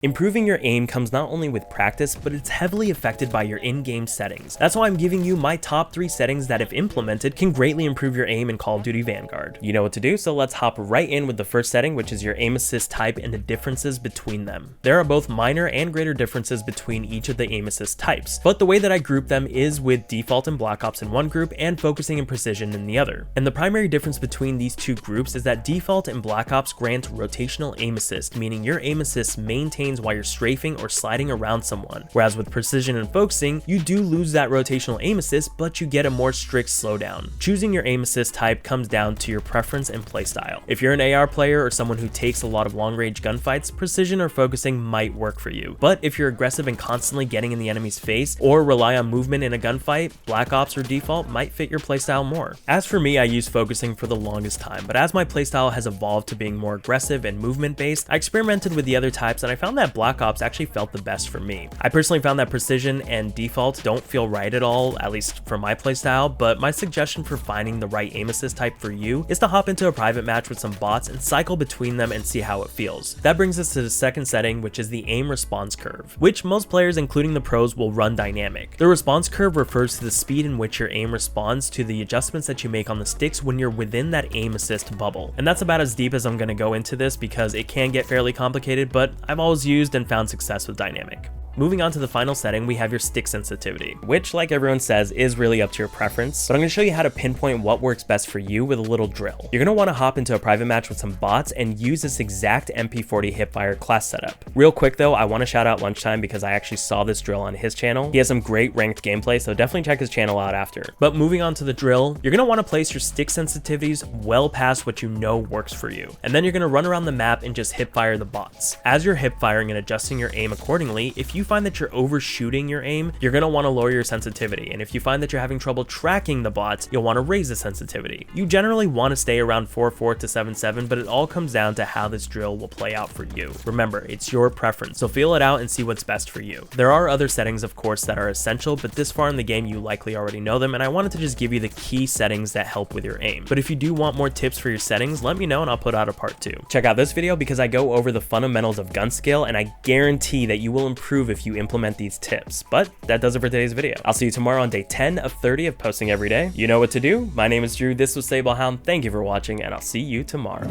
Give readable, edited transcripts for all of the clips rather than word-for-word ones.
Improving your aim comes not only with practice, but it's heavily affected by your in-game settings. That's why I'm giving you my top 3 settings that, if implemented, can greatly improve your aim in Call of Duty Vanguard. You know what to do, so let's hop right in with the first setting, which is your aim assist type and the differences between them. There are both minor and greater differences between each of the aim assist types, but the way that I group them is with default and Black Ops in one group and focusing and precision in the other. And the primary difference between these two groups is that default and Black Ops grant rotational aim assist, meaning your aim assist maintains while you're strafing or sliding around someone, whereas with precision and focusing, you do lose that rotational aim assist, but you get a more strict slowdown. Choosing your aim assist type comes down to your preference and playstyle. If you're an AR player or someone who takes a lot of long-range gunfights, precision or focusing might work for you. But if you're aggressive and constantly getting in the enemy's face, or rely on movement in a gunfight, Black Ops or default might fit your playstyle more. As for me, I used focusing for the longest time, but as my playstyle has evolved to being more aggressive and movement-based, I experimented with the other types and I found that Black Ops actually felt the best for me. I personally found that precision and default don't feel right at all, at least for my playstyle, but my suggestion for finding the right aim assist type for you is to hop into a private match with some bots and cycle between them and see how it feels. That brings us to the second setting, which is the aim response curve, which most players, including the pros, will run dynamic. The response curve refers to the speed in which your aim responds to the adjustments that you make on the sticks when you're within that aim assist bubble. And that's about as deep as I'm going to go into this because it can get fairly complicated, but I've always used and found success with dynamic. Moving on to the final setting, we have your stick sensitivity, which, like everyone says, is really up to your preference, but I'm going to show you how to pinpoint what works best for you with a little drill. You're going to want to hop into a private match with some bots and use this exact MP40 hipfire class setup. Real quick though, I want to shout out Lunchtime because I actually saw this drill on his channel. He has some great ranked gameplay, so definitely check his channel out after. But moving on to the drill, you're going to want to place your stick sensitivities well past what you know works for you, and then you're going to run around the map and just hipfire the bots. As you're hipfiring and adjusting your aim accordingly, if you find that you're overshooting your aim, you're going to want to lower your sensitivity, and if you find that you're having trouble tracking the bots, you'll want to raise the sensitivity. You generally want to stay around 4.4 to 7.7, but it all comes down to how this drill will play out for you. Remember, it's your preference, so feel it out and see what's best for you. There are other settings, of course, that are essential, but this far in the game you likely already know them, and I wanted to just give you the key settings that help with your aim. But if you do want more tips for your settings, let me know and I'll put out a part 2. Check out this video because I go over the fundamentals of gun skill, and I guarantee that you will improve if you implement these tips. But that does it for today's video. I'll see you tomorrow on day 10 of 30 of posting every day. You know what to do. My name is Drew, this was Sablehound, thank you for watching, and I'll see you tomorrow.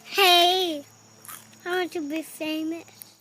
Hey, I want to be famous.